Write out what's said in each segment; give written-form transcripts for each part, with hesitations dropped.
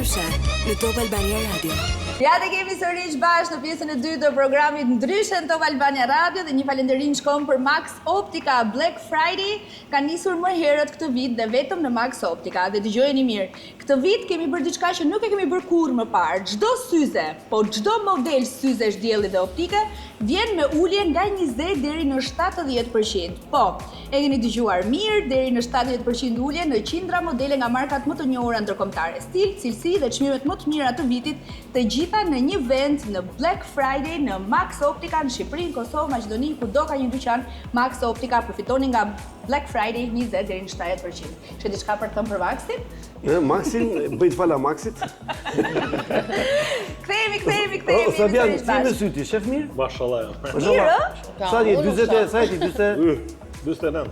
Ndryshe në Top Albania Radio. Ja dhe kemi sërish bashkë në pjesën e dytë të programit Ndryshe në Top Albania Radio dhe një falënderim shkon për Max Optica. Black Friday ka nisur më herët këtë vit dhe vetëm në Max Optica. Dhe dëgjojeni mirë, këtë vit kemi bërë diçka që nuk e kemi bërë kurrë më parë. Çdo syze, po çdo model syzesh dielli dhe optike vjen me ulje nga 20 deri në 70%. Po, e keni dëgjuar mirë, deri në 70% ulje në qindra modele nga markat më të njohura ndërkombëtare. Stil, cilësi dhe çmimet më të mira të vitit, të gjitha në një vend në Black Friday në Max Optica në Shqipëri, Kosovë, Maqedoni, kudo ka një dyqan Max Optica, përfitoni nga Black Friday 20 deri në 70%. Kështë diçka për të thënë për Maxin? Maxin, bëjt fala Maxit. Kthehemi. Sabian, si me syti, shef mirë? Mashallah. Mirë? Sa je, 20, sa je, 49. 29?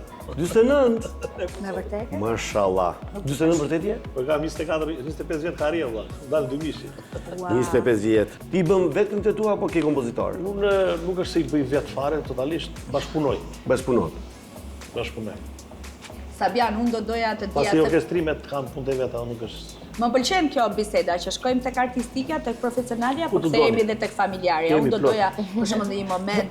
Me vërtetë? Mashallah. 29 vërtet je? Po kam 25 vjet karrierë valla. Dal 2000. 25 vjet. Ti bëm vetëm të tua apo ke kompozitor? Unë nuk është se i bëj vet fare, totalisht bashkëpunoj. Bashkëpunon. Sabian, unë do doja të dija Pasi se orkestrimet kanë punë të veta, nuk është. më pëlqen kjo biseda që shkojmë tek artistikja, tek profesionalja, po Ku të kthehemi doni? edhe tek familjarja. Unë do Kemi plot. doja për shembull në një moment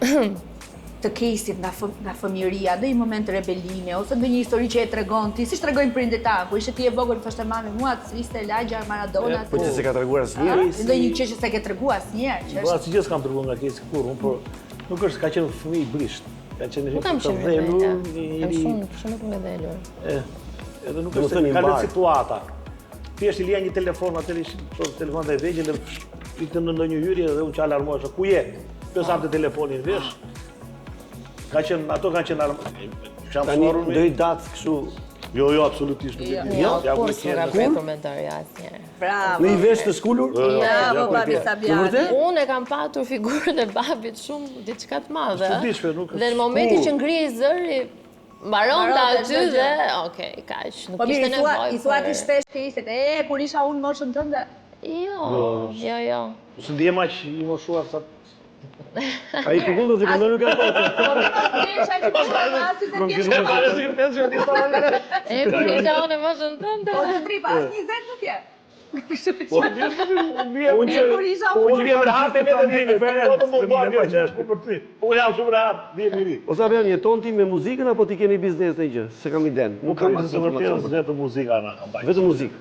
të kesit nga fëmijëria, në një moment të rebelime, ose në një histori që e tregon ti, si tregojnë prindet tanë, kur ishe ti e vogël thoshte mami mua të ishte lagja Maradona. Po që se ka treguar asnjëri. Ndonjë gjë që s'e ke treguar asnjëherë, që Po është asgjë s'kam treguar nga kesi kur, unë por nuk është ka qenë fëmijë brisht. Ka qenë Nuk kam të shumë vdelur, vete, kam shumë të vdelur. Edhe nuk Do të është thënë i ka mbar. lënë situata. Ti është i lija një telefon, atë ishin telefonat e vegjël dhe ikën në ndonjë hyrje dhe unë që alarmohesh, ku je? Pse hapte telefonin vesh? Ato kanë qenë Tani do i datë kështu. Jo, absolutisht nuk e di. Jo, Ja, kur ku s'ka qenë. bërë komentar asnjëherë. bravo. Në i vesh të skulur? Bravo, babi Në Sabiani. vërtet? Unë e kam patur figurën e babit shumë diçka të madhe. Çuditshme, nuk është. Dhe në momentin që ngrihej zëri, mbaronte Mbaronte aty çdo dhe gjë. okej, kaq, nuk Po mirë, kishte nevojë. i thua ti shpesh ke ishte, kur isha unë moshën tënde. Jo. Së ndihem aq i moshuar sa Ai përgullu që këndo nuk e po. Desha që po shkruasit e tjerë. E kur isha unë moshën tënde. Po të tripa, as 20 nuk je. Unë Kur isha unë jam rahat e vetë në po të mos bëj kjo që është për ty. Unë jam shumë rahat, vjen miri. O Sabian, jeton ti me muzikën apo ti keni biznes në gjë? Se kam iden. Nuk kam biznes të vërtetë, vetëm muzika na kam bajtur. Vetëm muzikë.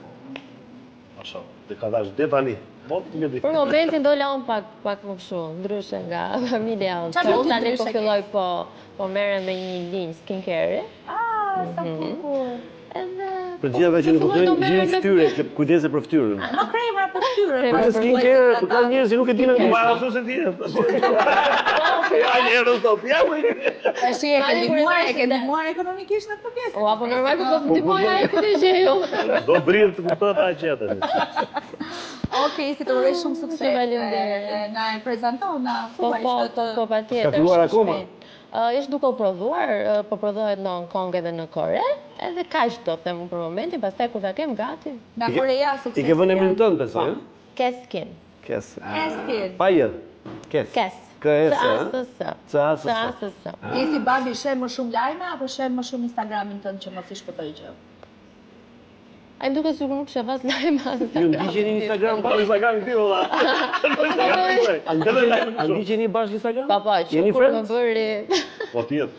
Mashallah. Dhe ka dash det tani. Po ti di. Për momentin do laun pak më kështu, ndryshe nga familja. Çfarë do Unë ti tani po ndryshe filloj po merrem me një linjë skincare. sa bukur. Edhe Për gjithë ata që nuk kuptojnë gjë fytyre, që kujdese për fytyrën. Më krema për fytyrën. Për skincare, për ka njerëz që nuk e dinë Ma anglisht. ashtu se ti. Ja njerëz do ja më. Tash e ke ndihmuar ekonomikisht në këtë pjesë. o apo normal po të ndihmoj ai këtë gjë jo. Do brirë të kuptohet aq gjë. Okej, si të uroj shumë sukses. Faleminderit. Na e prezanton, na Po thuaj patjetër. Ka filluar akoma? Është duke u prodhuar, po prodhohet në Hong Kong edhe në Kore, edhe kaq do të them për momentin, pastaj kur ta kem gati, nga Korea sukses. I ke vënë emrin tënd besoj, ëh? Kes Skin. Kes. Eskin. Pa j. Kes. Kes. KS, S-A-S-S. Je si babi shen më shumë lajme apo shen më shumë Instagramin tënd që mos i shpëtoj gjë? Ai më duket sikur nuk shef as lajme as. Ju ndiqeni në Instagram? Pa Instagramin ti valla. A ndiqeni bashkë në Instagram? Papa, Jeni që kur më friends? bëri, Po tjetër.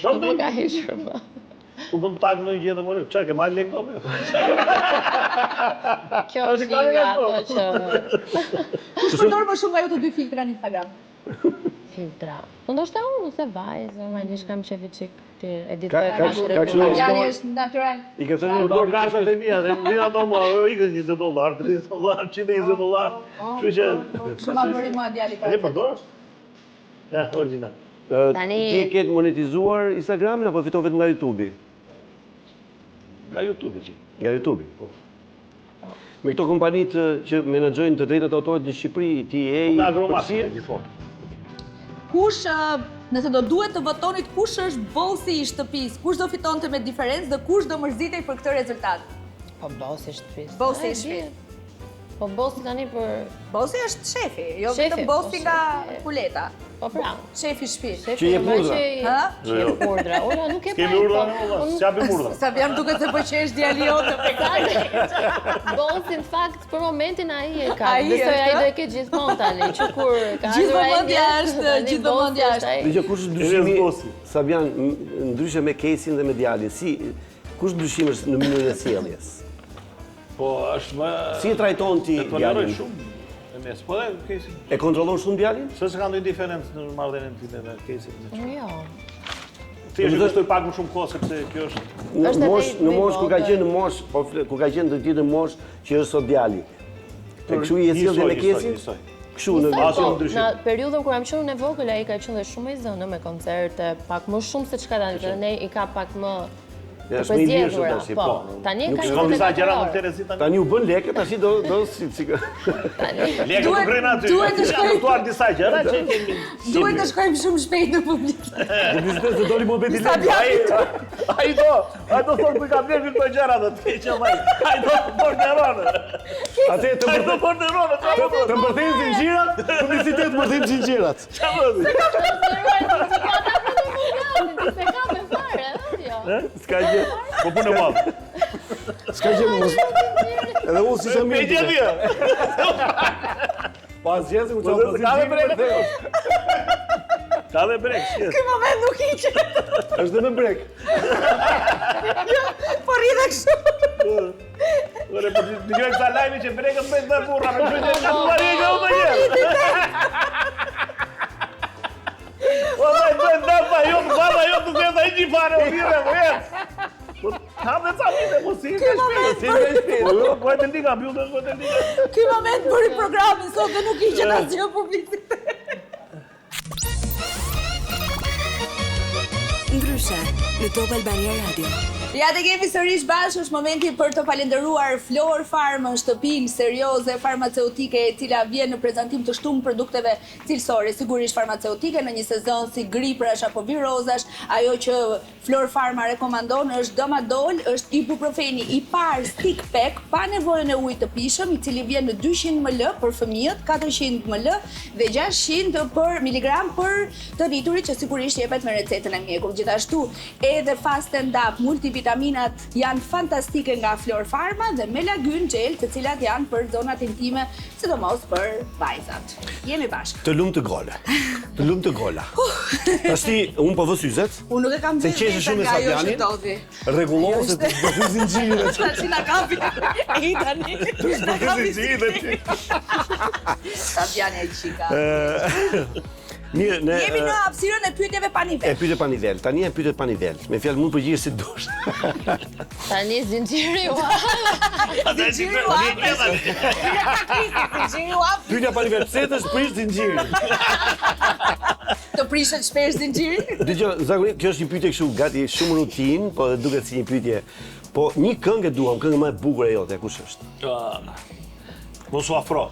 nuk më ka hishur më. U bëm tak në një gjë të morë. Çka ke marrë lekë dobe? Kjo është nga ato që Kush përdor më shumë nga ju të dy filtra në Instagram? filtra. Po ndoshta unë ose vajzë, normalisht kam shefi çik të editoj Ka kështu- Jani është natyral. I ke thënë Unë bërë kartat e mia dhe më ato më ikën $20, $30, $120. Kështu që Shumë bëri mua djali e ka. përdor? Ja, origjinal. ti ke monetizuar Instagramin apo fiton vetëm nga YouTube-i? Nga YouTube që. Nga YouTube-i. Me këto kompanitë që menaxhojnë të drejtat autorit në Shqipëri, TA, Nga agromat, përsi- gjithmonë. Kush, nëse do duhet të votonit, kush është bossi i shtëpisë? Kush do fitonte me diferencë dhe kush do mërzitej për këtë rezultat? Po bossi shtëpisë. Bossi i shtëpisë. Po bossi tani për... Bossi është shefi, jo Shefi, vetëm bossi po, nga shefi. puleta. Po pra. Shefi i shtëpisë. Që jep urdhra. Ha? Që jep urdhra. Ora nuk e Kemi urdhra në valla, s'japim urdhra. Fabian duket se po qesh djali jote pe Bossi në fakt për momentin ai e ka. Ai Besoj është, ai do e ke gjithmonë tani, që kur ka Gjithmonë është, gjithmonë është. Dgjoj, kush është ndryshimi? Sabian, ndryshe me Kesin dhe me djalin, kush ndryshim është në mënyrën e sjelljes? Po është më... Si e trajton ti E toleroj djalin? shumë e mes. Po dhe Kesin. E kontrollon shumë djalin? Se s'ka ndonjë diferencë në marrëdhënien time me Kesin. Jo. Ti e kushtoj pak më shumë kohë sepse kjo është... Në Është mosh, edhe në mosh ku ka votë. qenë në mosh, po ku ka qenë të tjetër mosh që është sot djali. E kështu i e sjellje me Kesin? Njësoj. Kështu në Asnjë Po, ndryshim. në periudhën kur jam qenë në vogël, ai ka qenë dhe shumë i zënë me koncerte, pak më shumë se çka tani, dhe ne i ka pak më Ja, të është më i lirshëm përzgjedhura, tash, po. po. Tani Nuk ka shkon Shkon disa gjëra më 24 orë. Terezi tani. Tani u bën lekë, tash do si Lekë Duhet- nuk rrin aty. duhet të Janë shkoj- kuptuar disa gjëra që kemi. Duhet të shkojmë shumë shpejt në publik. do vizitoj se doli mohabeti lekë. Ai do thonë ku ka blerë këto gjëra do të keqë vllai. Ai do borderonë. Atë të Ai do borderonë. të mbërthejnë zinxhirat, publicitet mbërthejnë zinxhirat. Çfarë? Se ka me fare, jo. S'ka gjë. Po punë madh. S'ka gjë mos. Edhe unë si jam Me gjë mirë. dia. Pas gjëse u Po, çon ka dhe brek. Ka dhe brek. Ky moment nuk hiqet. Është dhe me brek. Po rridhe kështu. Ore po dëgjoj këta lajme që brekën bëjnë dhe burra me çështë ka tuari gjë më gjë. O mai bën dapa jo baba jo të zëta i fare o mirë mo jet. Po ka dhe ca mite po si ka shpejt. Po e të liga mbyllën po të liga. Ky moment bëri programin sot dhe nuk hiqet asgjë publicitet. Ndryshe, në Top Albania Radio. Ja të kemi sërish bashkë, është momenti për të falenderuar Flor Pharma, shtëpinë serioze farmaceutike e cila vjen në prezantim të shtumë produkteve cilësore, sigurisht farmaceutike në një sezon si griprash apo virozash. Ajo që Flor Pharma rekomandon është Domadol, është ibuprofeni i parë stick pack pa nevojën e ujit të pishëm, i cili vjen në 200 ml për fëmijët, 400 ml dhe 600 miligram për të rriturit që sigurisht jepet me recetën e mjekut. Gjithashtu edhe Fast and Up multivitaminat janë fantastike nga Flor Pharma dhe Melagyn gel, të cilat janë për zonat intime, sidomos për vajzat. Jemi bashkë. Të lumë të gola. Të lumë të gola. Tashti unë po vë syzet. Unë nuk e kam Se qeshe shumë me Sabianin. Rregullohu se të zbërthy zinxhirin. Tash na kapi. Ai tani. Na kapi zinxhirin. Sabiani ai çika. Mirë, ne Jemi në hapësirën e pyetjeve pa e nivel. pyetje pa nivel. Tani e pyetje pa nivel. Me fjalë mund përgjigjesh si dush. Tani zinxhiri u Zinxhiri u hap. Pyetja pa nivel, pse të shprish zinxhirin? Të prishet shpesh zinxhirin? Dgjoj, zakonisht kjo është një pyetje kështu gati shumë rutinë, po duket si një pyetje. Po një këngë duam, këngë më e bukur e jote, kush është? Mos u afro.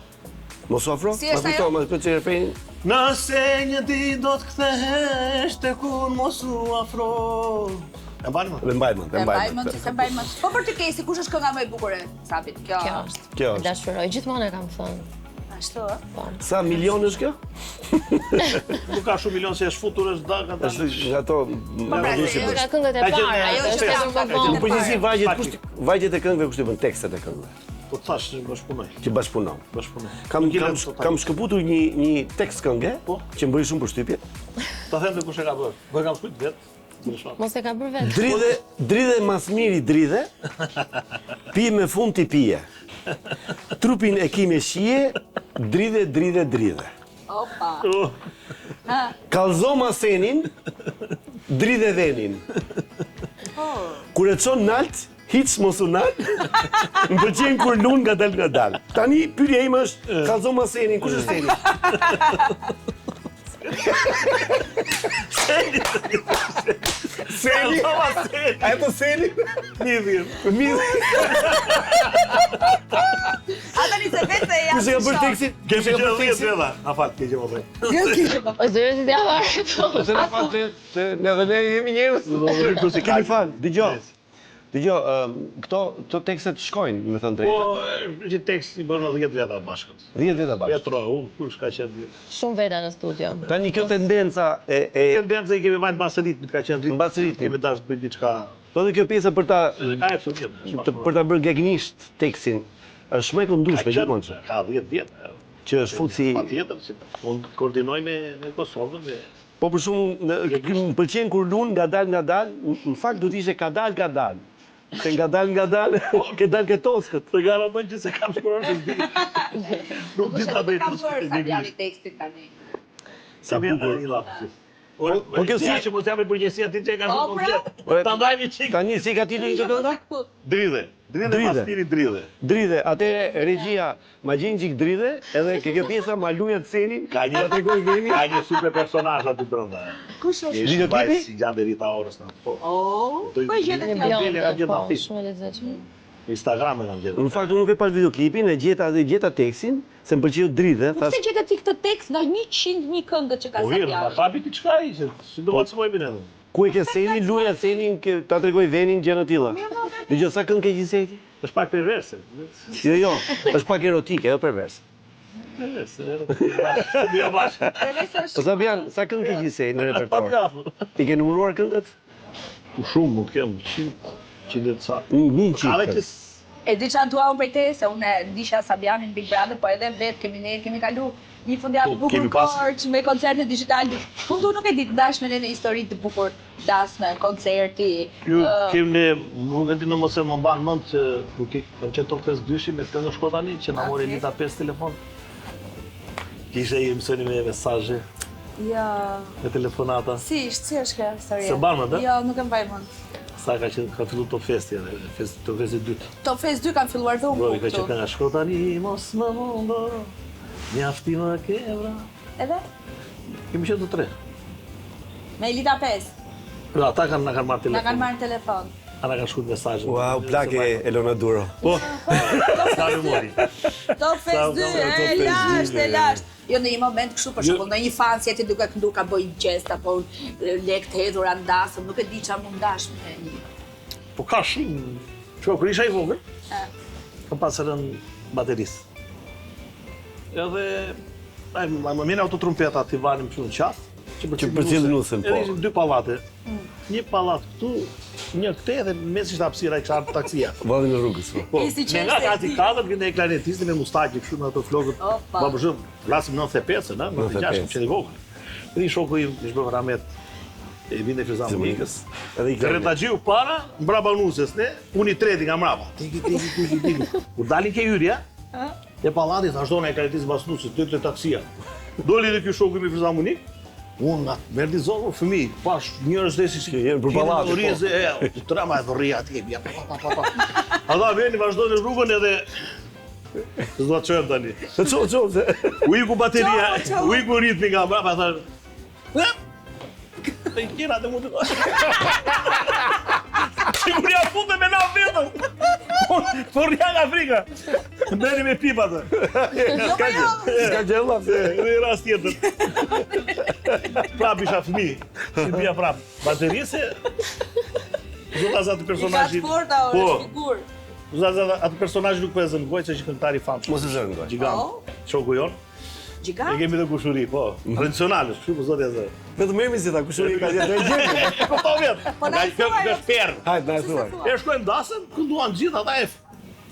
Mos u afro? Si është Ma kujto, ajo? ma këtë refrenin. Nëse një ditë do të kthehesh tek unë mos u afro. E mbajmë. Dhe mbajmë, dhe Se mbajmë. mbajmë. Po për të Kesi, kush është kënga më e bukur e Sabit? Kjo Kjo është. është. Kjo është. Dashuroj, gjithmonë e kam thënë. Ashtu, ë? Sa milion është kjo? Nuk ka shumë milion se është futur është dak ata. Është nga ato pra, melodishe. se Nga këngët e Ka qenë- para, ajo është që vetëm jam më fakti. vonë. Në përgjithësi vajgjet e këngëve kush i bën tekstet e këngëve? Po thash që bashpunoj. Që bashkëpunon. Bashpunoj. Kam shkëputur një tekst këngë Po. që më bëri shumë përshtypje. Ta them se kush e ka bërë. Po e kam shkruajt vet. Mos e ka bërë vetë. Dridhe mas miri dridhe, pi me fund t'i pije. Trupin e ki me shije, dridhe. Opa. Kallzo masenin, dridhe dhenin. Kur e çon nalt, hiç mos u nal. Më pëlqen kur lun nga dal. Tani pyetja ime është, kallzo masenin, kush është Seni? Seni? A e po Seni? Mirë. A tani se vetë e jam. Kush e ka bërë tekstin? Kemi që rrjetë edhe. Na fal, ke që më bëj. O zërë si t'ja varë. Ne dhe ne jemi njerëz. Kemi fal, dëgjoj. Dgjoj, këto tekstet shkojnë, me thënë drejtë. Po, që tekst i bërë 10 vjeta bashkët. 10 vjeta bashkë. Vjetro, unë, kush ka qenë. Shumë veta në studio. Tani kjo tendenca e Tendenca i kemi majtë mbas ritmit, ka qenë ritmit. Mbas ritmit. Kemi dash bëjt diçka. Po dhe kjo pjesa për ta Ka e shumë vjetë. për ta bërë gegnisht tekstin, është më e këndueshme gjithmonë. Ka 10 vjetë. Që është fut si Patjetër, si unë koordinoj me Kosovën, me po për shumë më pëlqen kur lun ngadal, në fakt do të ishte ka dal. Se ngadal, ke dal ke toskët. të garantoj që se kam shkuar të di. Nuk di ta bëj. Kam bërë sa djali tekstit tani. Sa bukur i lapsi. Po kjo si- që mos jamë përgjegjësia ti që e ka Po, shumë komplet. pra. Ta ndajmë çik. Tani si ka titullin këtë këngë? Dridhe. Dridhe Dridhe. pas tiri dridhe. Dridhe, atëre regjia ma gjen çik dridhe, edhe ke kjo pjesa ma luja të senin, Ka një tregoj vemi. Ka një super personazh aty brenda. Kush është? Videoklipi? Si gjatë Rita Orës në. Po. Oh, po e gjetë Një ti. bjondë, po, shumë e lezetshme. Instagram e kam gjetur. Në fakt unë nuk e pas videoklipin, e gjeta tekstin, se më pëlqeu dridhe, Po thash, pse gjetë ti këtë tekst nga 101 këngët që ka Po mirë, Sabian? ma papi ti çka ishte? Si do të çmoj binë. ku e ke senin, luja senin, ta tregoj venin gjëra të tilla. Dëgjoj sa këngë ke gjithseti? Është pak perverse. Jo, është pak erotike, jo pervers. Perverse. Jo bash. Po Sabian, sa këngë ke gjithsej në Pa repertor? gafë. Ti ke numëruar këngët? Shumë mund të kem 100 e ca. Një Ka dhe çik. që E di që antua unë prej te, se unë e disha Sabianin Big Brother, po edhe vetë kemi kalu një fundjavë të Po, bukur kemi pas- korç me koncerte digital. Unë du nuk e di të dashme në histori të bukur dasme, koncerti. ju kemi ne, nuk e di në mos e më mban mend që nuk e kam qenë top 5 me këngë shkotani që na mori Lita 5 telefon. Kishte i mësoni me mesazhe, Ja, me telefonata. si është kjo historia? Se ban më, da? Jo, nuk e mbaj mend. Sa ka fillu Top Festi edhe, Top Festi 2. Top Fest 2 kanë filluar dhe unë Bro, po i ka qenë këtu. nga shkotani, mos më mundo, mjafti më kebra. Edhe? Kemi qenë të tre. Me Elita 5, Ata na kanë marrë na kanë telefon. marrë në telefon. Ana kanë shkruar mesazhe. Wow, plake Elona Duro. Po. Sa më mori. Top Fest 2, e lasht. Jo në një moment kështu për Jo. shembull, në një fan si ti duke këndu ka bëj gjest apo lek të hedhura ndasëm, nuk e di çfarë mund ndash me një. Po ka shumë. Ço kur isha i vogël, kam pasur rën baterist. Edhe ai më mirë autotrumpeta ti vanim këtu në qafë. Që përcjell nusën, po. Edhe ishim 2 pallate. Një pallat këtu, një këte dhe në mes ishte hapësira, kisha ardhur taksia. Valli në rrugës. Po. Po, Isi që me nga është gati ti. 4 vjen e klarnetisti me mustaqi kështu me ato flokët. Opa. Ma përshëm, flasim 95, na, 96, qenë i vogël. Dhe shoku im, ish bërë Ramet, e vinde Firzan Munikës. Edhe i Dhe retagjiu para, mbrapa nusës, ne, unë i treti nga mbrapa. Tiki. Kur dalin ke hyrja, e pallati, thashdojnë e klarnetisti bas nusës, të taksia. Doli dhe kjo shoku im i Firzan Munik, unë nga merdi zonë, fëmi, pash njërës dhe si jenë për pallate, po. Orizë, të trema e dhërria atje, bja, pa. Ata veni, vazhdojnë rrugën edhe s'do të qëmë tani. Të ço se. U iku bateria, Qo. u iku ritmi nga mbrapa, thashë, i kjera të mund të... Siguria funde me na vetëm. Po rria nga Afrika. Ndeni me pipa të. Ska gjella. Në rast tjetër. Prap isha fëmi. Si bia prap. Baterise... Zotas atë I ka personazhin. sporta, ore, Po. figur. Zotas atë personazhin nuk po e zëngoj se është këngëtar i famshëm. Mos e zënë goj. Gjigant. Shoku jon. E Gjigant? kemi dhe kushuri, po. Tradicionale, kështu po zotja zë. Vetëm merrmi si ta kushuri ka jetë gjë. Po po vjet. Po na Nga kjo thuaj, është perë. Hajde na thuaj. E shkojmë dasëm, kënduan gjithë ata e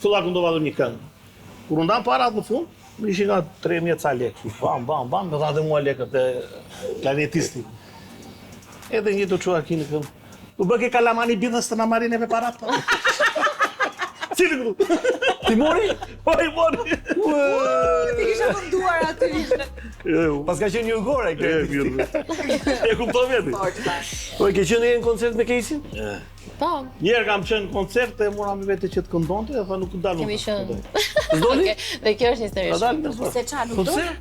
filla këndova dhe një këngë. Kur u ndan parat në fund, më ishin nga 3000 ca lekë. Bam, me dha dhe mua lekët e klarnetisti. Edhe një të çuar kinë këngë. U bë ke kalamani bidhës të na marrin me parat. Cili këtu? Ti mori? Po i mori. Ti kisha munduar aty. Pas ka qenë një gore kjo. E kupton veti. Fort tash. Po e ke qenë në koncert me Kesin? Po, Njerë kam qenë koncert e mora me vete që të këndonte dhe tha nuk dalë. kemi qenë. Zdoni? Okej, dhe kjo është një Ta histori. dalë në Se qa, nuk Po do? pse?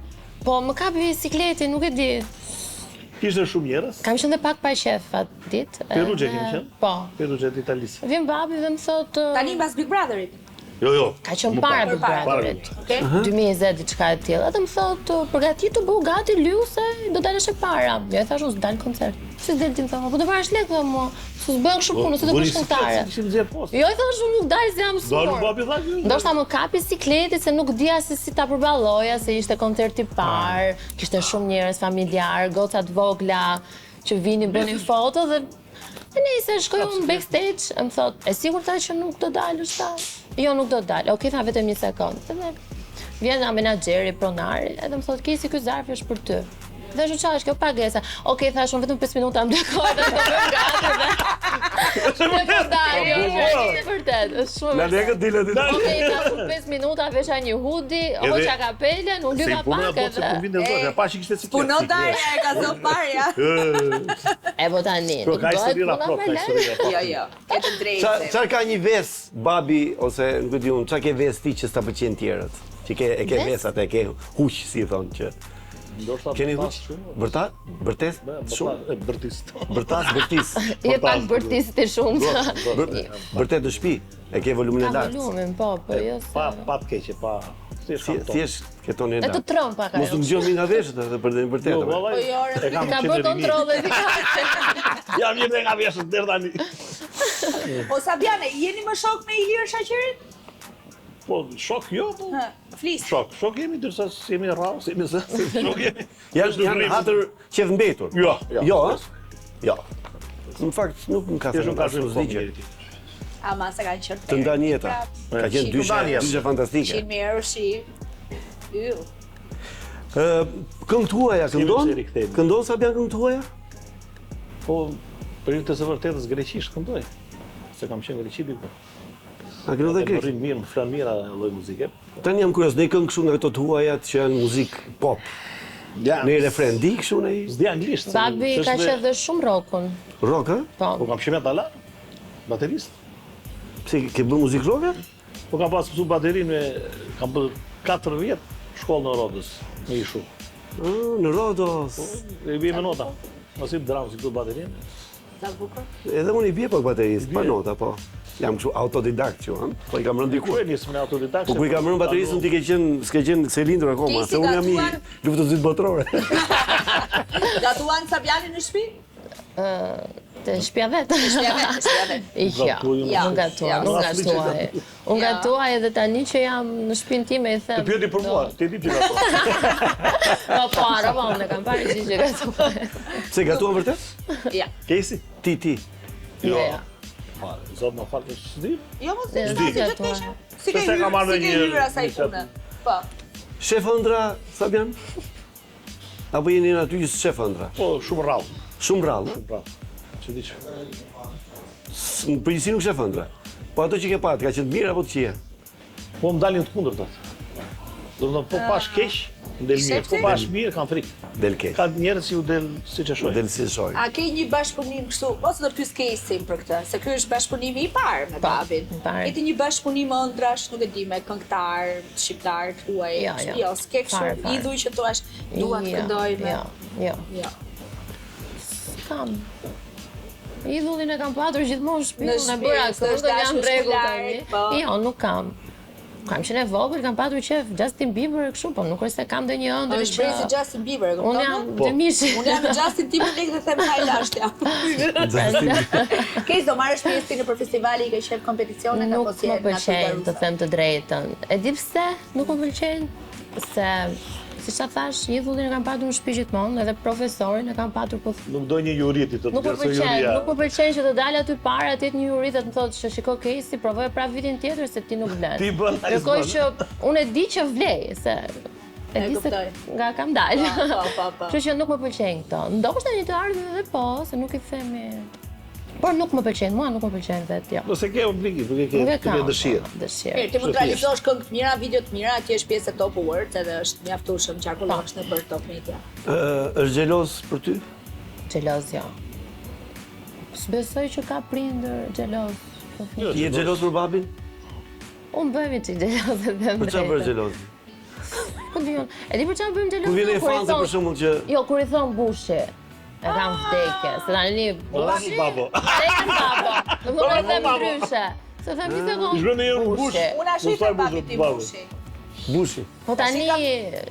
Po, më kapi bicikleti, nuk e di. Kishte shumë njerëz. Kam qenë dhe pak pa qef atë ditë. Perugje edhe- kemi qenë? Po. Perugje të Italisë. Vjen babi dhe më thotë... Tani mbas Big Brotherit. Jo. Ka qenë Më para parë. Big Para. Brotherit. Okej? 2020 diçka e tillë. Edhe më thotë, përgatitu bëu gati lyu se do dalësh e para. Jo, e thash unë s'dal koncert. Si del ti më thama, po të marrësh lekë më, s'u bën kështu punë, se të bësh këngëtare. Jo, i thash unë nuk dal se jam mësuar. Ndoshta më kapi sikletit se nuk dija se si ta përballoja, se ishte koncert i parë, kishte shumë njerëz familjar, goca të vogla që vinin bënin foto dhe nëse shkoj unë backstage, më thot, e sigurt që nuk do dalësh ta? Jo, nuk do dal. Okej, tha vetëm një sekond. Edhe vjen nga menaxheri, pronari, edhe më thot, "Kesi, ky zarfi është për ty." Dhe që është kjo pagesa. Okej, thash, unë vetëm 5 minuta më blokoj dhe do bëjmë gati dhe... Është vërtet, është shumë Na lekët dilet i Okej, thash, 5 minuta, vesha një hudi, hoqa kapelen, unë lypa pak edhe... Pa që kishte siklet. Punotarja e ka zot parja. E po tani, Pro, nuk ka dohet historira puna pro, me ka lekë. historira Jo, ke të drejtë. Çfarë ka një ves babi ose nuk e di unë, çfarë ke ves ti që s'ta pëlqen tjerët? Që e ke vesat e ke huq si thonë që. Ndoshta Keni bërtas huq? shumë. Bërtat? Bërtes? Shumë. Bërtis. Bërtas, bërtis. Je pak bërtis të shumë. Bërtet në shtëpi. E ke volumin e Ka lartë. volumin, po jo se... Pa të keqe, pa... Thjesht ke tonin e E të lartë. trëm pak Mos ajo. nuk dëgjon nga veshët edhe për të vërtetë. Jo, vallaj, e kam Ka bërë qenë rini. kontrole dikate. Jam mirë nga veshët deri tani. Po Sabiane, jeni më shok me Ilir Shaqirin? Po, shok jo, po. Flis. Shok jemi, dërsa jemi rrallë, jemi zë, shok jemi. Janë hatër qef mbetur. Jo, Jo, jo. Në fakt nuk më ka Thjesht nuk ka shumë shumë zgjidhje. njëri tjetër. Ama se kanë qenë Të ndan jeta. Ka qenë dyshe fantastike. 100 mijë euro shi. Këngë tuaja këndon? se rikthehemi. Këndon Sabian këngë tuaja? Po, për një të së vërtetës greqisht këndoj. Se kam qenë greqi diku. A këndon dhe E më greq? rrinë mirë, më flan mirë lloj muzike. Tani jam kurios, ne këngë kështu nga këto tuajat që janë muzikë pop. Ja, Në refren di kështu në i s'di anglisht. Babi ka qef dhe shumë rockun. rock, ha? Po Po, kam qenë metala, baterist. Pse ke bërë muzikë rock? Po kam pas mësu baterinë, kam bërë 4 vjet shkollë në Rodës, në Ishu. Në Rodos. E bie me nota. Mos i dram si këtu baterinë. Sa bukur. Edhe unë i bje pak baterist, pa nota, po. Jam kështu autodidakt që, ha? Po i kam rënë diku. Ku e nisëm me autodidakt? Po ku i kam rënë bateristën ti s'ke qenë cilindër akoma, Ti si se unë jam i gatuan? luftës dytë botërore. Gatuan Sabiani në shtëpi? të shtëpia vetë. Shtëpia vetë. Jo, Ja, nuk gatuaj, ja. nuk gatuaj. Unë Ja. gatuaj edhe tani që jam në shtëpinë time i them. Të pyeti për mua, ti di që gato. Po, araba unë e kam parë gjithë që gatuaj. Pse gatuan vërtet? Ja. Kesi? Ti. Jo. Ja. Zot më falë, s'di. Jo, mos Dhe e s'di di të gatuaj. pesha. Si Se ke se ka marrë hyrë, si ke një- hyrë asaj një pune. Po. Shef ëndra, Fabian? Apo jeni në aty shef ëndra? Po, shumë rrallë. Shumë rrallë, Pra, që di që. në përgjithësi nuk shef ëndra. Po ato që ke patë, ka qenë mirë apo të qia? Po më dalin të kundërtat. Do të thonë, po pash keq, del mirë. Shefti? Po pash mirë, kam frikë. Del keq. Ka njerëz që u del siç e shoh. Del si shoj. A ke një bashkëpunim kështu, ose do pyes Kesin për këtë, se ky është bashkëpunimi i parë me babin. i parë. Keti një bashkëpunim ëndrash, nuk e di, me këngëtar, shqiptar tuaj. Jo, kështu, jo. Jo, s'ke Fare, kështu, fare. idhuj që thua dua të këndoj me. Jo. Jo. Kam. Idhullin e kam patur gjithmonë në shtëpi, Në unë e shtëpi, bëra s'është këngë, jam dashur rregull shkollare, tani. po. Jo, nuk kam. Kam qenë e vogël, kam patur qef Justin Bieber kështu, po nuk është se kam ndonjë ëndër Është bërë si Justin Bieber, e Unë kupton? jam Gjemishi. Unë jam në Justin Timberlake dhe them haj lashtja. Kes do marrësh pjesë në për festivali, ke qef kompeticione Nuk apo si më e pëlqen të them të drejtën. E di pse nuk më pëlqen? Se siç ta thash, idhullin e kam patur në shtëpi gjithmonë, edhe profesorin e kam patur po Nuk do një juriti të Nuk më përse pëlqen, juria. nuk më pëlqen që të dalë aty para, të jetë një juri të më thotë që shiko Kesi, provoj prap vitin tjetër se ti nuk vlen. Ti bën, ai Kërkoj s'bën. që unë e di që vlej, se e di se kuptoj. nga kam dalë. Po. Kështu që nuk më pëlqen këto. Ndoshta një të ardhmen edhe po, se nuk i themi. Por nuk më pëlqen, mua nuk më pëlqen vetë, jo. Nëse ke obligim, nuk e ke Nuk e të kam. ke dëshirë. Dëshirë. Mirë, ti mund të realizosh këngë të mira, video të mira, ti je pjesë e Top Awards edhe është mjaftueshëm qarkullosh në për Top Media. Është xheloz për ty? Xheloz, jo. S'besoj që ka prindër xheloz. Je xheloz për babin? Unë bëjmë që xheloz e them Për çfarë bërë xheloz? Po di unë. E di për çfarë bëjmë xheloz? Ku vjen e fanse për shembull që Jo, kur i thon Bushi, e kam vdekje, se tani Bushi. babo. Tekin babo. Nuk më them ndryshe. Se them një sekondë. Zhvendë një unë bush. Unë ashtu i them babit tim Bushi. Bushi. Po tani, Jo,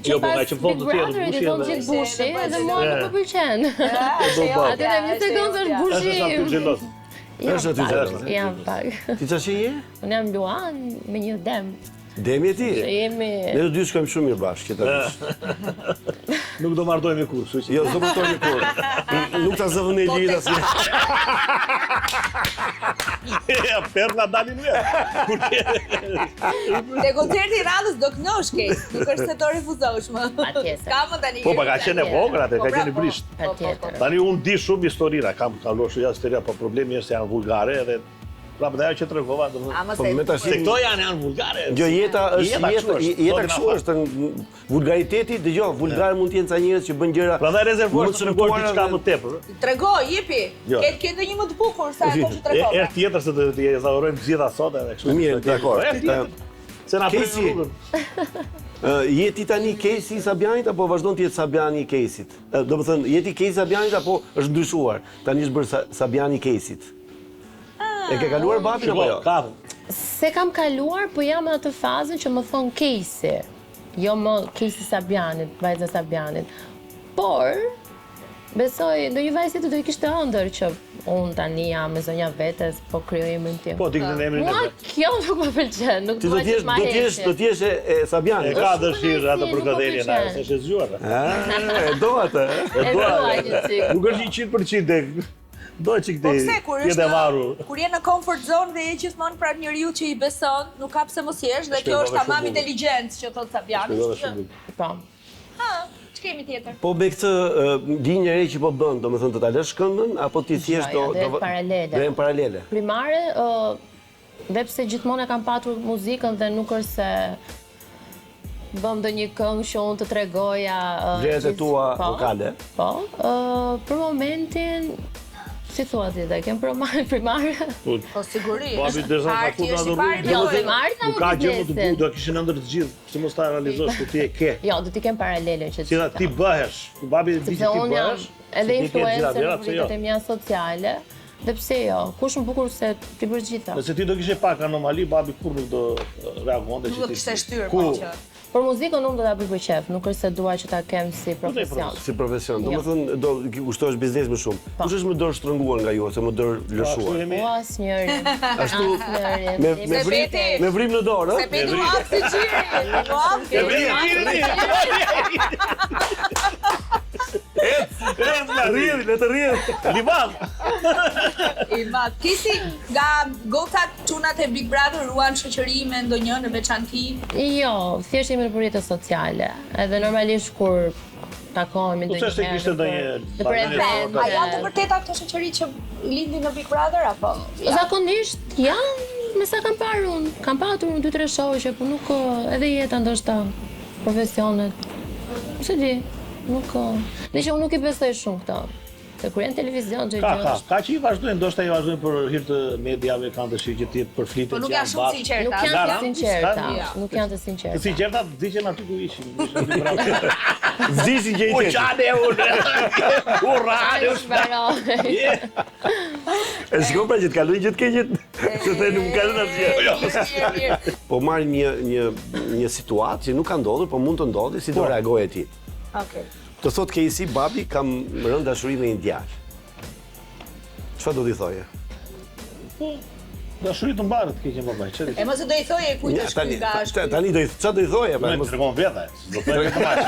që po nga pas që Big fond të tjerë, Brother, i Bushi thonë edhe- gjithë Bushi, edhe mua Se- nuk më pëlqen. Atë Atë një sekundë është Bushi. Është aty xheloz. Është aty xheloz. Jam pak. Ti çfarë je? Unë jam Luan me një dem. Demi e ti? Jemi... Ne të dy shkojmë shumë mirë bashkë, që ta dish. Nuk do marrdojmë kur, kështu që. Jo, s'do martojmë kur. Nuk ta zëvën e lirë asnjë. Ja, perla dalin vetë. Te koncerti i radhës do kënosh Kej, nuk është se do refuzosh më. Patjetër. Ka më tani. Po, pa ka qenë e vogël atë, ka qenë i brisht. Patjetër. Tani unë di shumë historira, kam kaloshu ja historia, po problemi është se janë vulgare edhe prapë dhe ajo që tregova, domethënë. Ama Po se me tash Se këto janë vulgare. Jo, jeta është Jeta kështu është, jeta thotin kështu afat. është. Vulgariteti, dëgjoj, vulgar mund të jenë ca njerëz që bën gjëra. Prandaj rezervohesh më të tregosh cëmtuara diçka dhe- më tepër. Trego, jepi. Jo. Ke ndonjë më të bukur sa ato që E tregova. herë tjetër se të ezaurojmë gjitha sot edhe kështu. Mirë, dakor. Herë tjetër. Se na Kesi. prish rrugën. Je ti tani Kesi i Sabianit apo vazhdon të jetë Sabiani i Kesit? Do të thënë, je ti Kesi i Sabianit apo është ndryshuar? Tani është bërë Sabiani i Kesit. E ke kaluar babin apo jo? Ka. Se kam kaluar, po jam në atë fazën që më thon Kesi. Jo më Kesi Sabianit, vajza Sabianit. Por, besoj, ndonjë vajzë tjetër do i kishte ëndër që unë tani jam me zonja vetes, po krijoj emrin tim. Po, ti këtë emrin e Mua vet. kjo nuk më pëlqen, nuk Ti do dua të që jesh ma heqe. do të jesh e Sabianit. E ka dëshirë atë për nuk këtë po eljen, pëlqen. se është e zgjuar. E do atë. E dua një çik. Nuk është 100% e do që Po këti pse kur jetë e varur. kur je në comfort zone dhe je gjithmonë pranë njeriu që i beson, nuk ka pse mos jesh dhe kjo Shpjegove është tamam shumë bukur. inteligjencë që thot Sabiani. Shpjegove shumë bukur. Po. Ha, ç'kemi tjetër? Po me këtë linjë e re që po bën, domethënë të ta lësh këndën apo ti thjesht Jo, do do jetë paralele. Do jenë paralele. Primare, dhe pse gjithmonë e kam patur muzikën dhe nuk është se bëm ndonjë këngë që unë të tregoja Vlerat e tua po, vokale. Po, për momentin si thua ti, dhe kem primare? Po sigurisht. Babi dërsa ka Parti kur është i në pari. Jo, po, primari Nuk ka gjë më të bukur, do kishin ëndër të gjithë, si mos ta realizosh ku ti e ke. Jo, do t'i kem paralele që Si ti bëhesh, ku babi di që sepse ti unë jam bëhesh. edhe se ti ke gjitha influencer në vlerat, se jo. rrjetet e mia sociale, dhe pse jo, kush më bukur se ti bësh gjitha. Nëse ti do kishe pak anomali, babi kur nuk do reagonte Nuk që do ti. kishte shtyr Ku? po që. Por muzikën unë do ta bëj për qef, nuk është se dua që ta kem si profesion. Si profesion. Domethënë do kushtohesh biznes më shumë. Kush është më dorë shtrënguar nga ju ose më dorë Ashtu lëshuar? jemi. Po asnjëri. Ashtu Asnjëri. me Se vrim beti. me vrim në dorë, Se ë? pe du hap si qiri. Du hap si Rrjedh, le të rrjedh. Livan. i madh. Kesi nga gocat çunat e Big Brother ruan shoqëri me ndonjë në veçanti. Jo, thjesht jemi në rrjete sociale. Edhe normalisht kur takohemi Po ç'është ndonjëherë. kishte ndonjë në për bashkëpunim? event. A janë të vërteta këto shoqëri që lindin në Big Brother apo? Zakonisht janë, me sa kam parë unë, kam patur unë 2-3 shoqe, po nuk edhe jeta ndoshta profesionet. Se di, nuk dhe që unë nuk i besoj shumë këta. Se kur janë televizion që Ka që i vazhdojnë, ndoshta i vazhdojnë për hir të mediave, kanë dëshirë që ti përflitet. Po nuk që janë shumë bashkë. sinqerta. nuk janë të Gara? sinqerta, Ja. nuk janë të Të sinqerta. sinqerta diqen aty ku ishin. Zgjisi që i U tek. qane unë. Ura, Është mbaroj. E shikoj pra që të kaloj gjithë keqet. Se the nuk kalon asgjë. Po marrim një situatë që nuk ka ndodhur, po mund të ndodhi, si do reagojë ti. Okej. Të thot Kesi, babi kam rënë dashuri me një djalë. Çfarë do t'i thoje? Dashuri të mbarët keqen babaj, çfarë? E mos e do i thoje kujt është ky nga shpi. Tani çfarë do i thoje? Nuk Mos tregon veta. Do të thënë vetëm aq.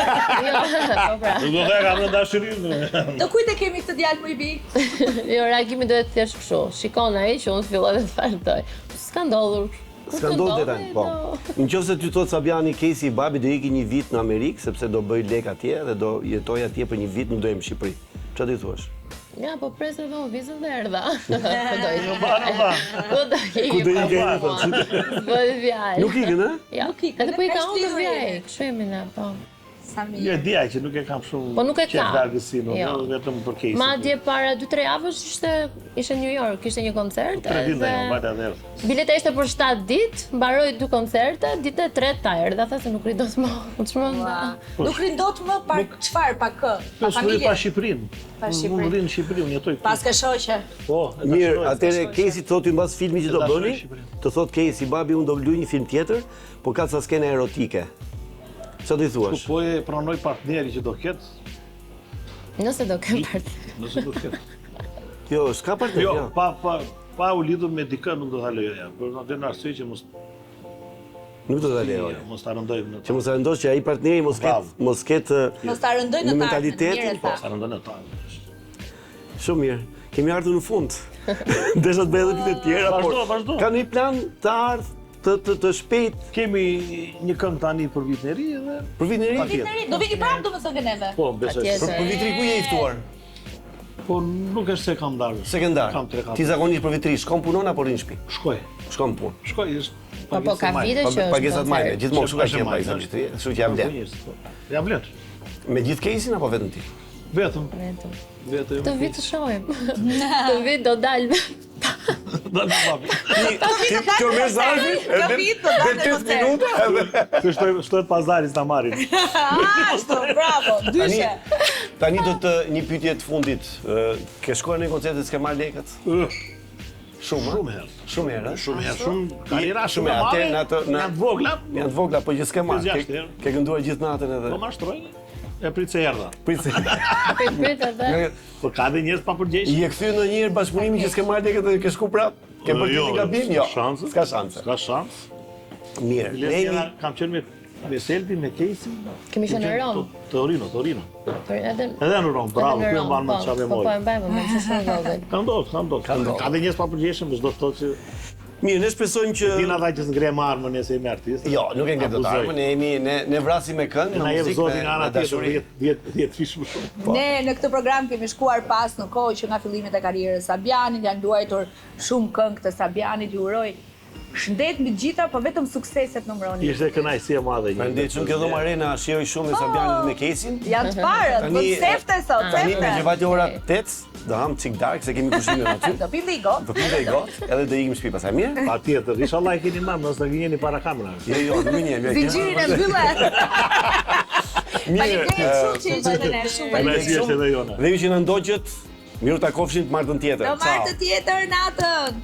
Jo, po pra. Nuk do të thënë kam dashurinë. Do kujt e kemi këtë djalë më i bi? Jo, reagimi duhet thjesht kështu. Shikon ai që unë filloj të faltoj. S'ka ndodhur. Kur s'ka të ndodhur ndodhi, tani, po. do- Nëse ty thot Sabiani Kesi, babi do ikë një vit në Amerikë sepse do bëj lek atje dhe do jetoj atje për një vit, nuk do jem në Shqipëri. Çfarë do i thuash? Ja, po presë dhe vizën dhe erdha. Ku do i Ba. Ku do i Ku do i ke? Bëhet vjaj. Nuk ikën, ë? Ja, Nuk ikën, edhe po i ka ka unë shtirë vjaj. jeri. Kështu jemi ne, po. Sa Jo, mirë. dia që nuk e kam shumë. Po nuk e ka. Largësinë, Jo. vetëm për case. Madje para 2-3 javësh ishte në New York, kishte një koncert. 3 ditë edhe mbajta edhe. Bileta ishte për 7 ditë, mbaroi 2 koncerte, ditën e tretë ta erdha, tha se nuk ri dot më. Nuk rindot më pa çfarë, pa kë? Pa Pas familje. pa Shqipërinë. Pa Shqipërinë. Unë rrinë në Shqipëri, unë jetoj këtu. Pas ka shoqe. Po, Mirë, atëre Casey thotë mbas filmi që do Dashuri bëni, Shqipërinë. të thotë Casey, babi unë do luaj një film tjetër, po ka ca skena erotike. Çfarë do i thuash? Po e pranoj partneri që do ketë, Nëse do kem part. nëse do ketë. Jo, s'ka partner. Jo, Jo, pa u lidhur me dikën nuk do ta lejoja. Për atë arsye që nuk do ta lejoj. mos ta rëndojmë në Që mos e vendos që ai partneri mos ketë Mos ta rëndoj në në tartën, mentalitetin, mirë e po. tha. ta rëndojmë ta. Shumë mirë. Kemi ardhur në fund. Desha të bëj edhe pyetje tjera, por Vazhdo. ka një plan të ardh të shpejt Kemi një këngë tani për vitin e ri dhe për vitin e ri? Vitneri, do vini prapë domethënë ke neve. po besoj. Atje Për vitin e ri ku je i ftuar? Po nuk është se kam dalë. Sekondar. Kam 3-4. Ti zakonisht për vitin e ri shkon punon apo rin shtëpi? Shkoj. Shkon punë. Shkoj është. Po ka vite që është. Pagesat majme, gjithmonë kështu ka Është qenë majme, pajisat është. shtëpi, kështu që jam bler. Jam bler. Me gjithë Casey apo vetëm ti? Vetëm. Vetëm. Të vit të shohim. Të vit do dalë. Dalë babi. Kjo me zarfi? Kjo vit do dalë në koncert. Të shtojt pazarit ta marrin. Ashtu, bravo, dyshe. Tani do të një pyetje të fundit. Ke shkuar në koncerte s'ke marrë lekët? Shumë, Shumë herë. Shumë herë, ëh? Shumë herë, shumë karriera Shumë shumë e herë, madhe. atë në Janë të vogla. janë të vogla, po që s'ke marrë. 5-6 Ke- herë. Ke kënduar gjithë natën edhe. Po mashtroj. E prit se erdha. Pritse. Prit edhe. Po ka dhe njerëz pa I përgjegjësi. je kthy ndonjëherë bashkëpunimin që s'ke marrë lekët dhe ke shku prap? Ke bërë ti gabim? Jo. Shanse. S'ka shanse. Ska shans. Mirë. Ne jemi Kam qenë me Selbi, me Casey. Kemi qenë në Rom. Torino. Edhe Edhe në Rom, bravo, ku e mban me çfarë Po, mori. po e mbajmë, me që shumë vogël. Ka ndodhur. Ka dhe njerëz pa përgjegjësi, më çdo të thotë që mirë, ne shpresojmë që din ata që s'ngre armën nëse jemi artist. jo, nuk e ngjet dot Abuzoj. armën, ne vrasim me këngë, Na me jep muzikë, zoti nga me ana tjetër dashuri. 10 fish më shumë. Ne në këtë program kemi shkuar pas në kohë që nga fillimet e karrierës së Sabianit, janë luajtur shumë këngë të Sabianit, ju uroj shëndet mbi të gjitha, po vetëm sukseset numëroni. Ishte kënaqësi e madhe. Prandaj shumë kjo dhomë arena shijoj shumë me Sabianin dhe me Kesin. Janë të parët, po sefte sot, Tani me që sefte. vati ora 8, do ham çik dark se kemi kushimin aty. Do pim dhe i go. Do pinte i got, edhe do ikim shtëpi pastaj mirë. Patjetër, inshallah e keni marrë, mos të gjeni para kamerave. Jo, nuk një mirë. Zinxhirin e mbyllë. Mirë. Faleminderit shumë që ishte ne. Shumë Faleminderit edhe jona. Dhe ju që na ndoqët, miru takofshin të martën tjetër. Do martë tjetër natën.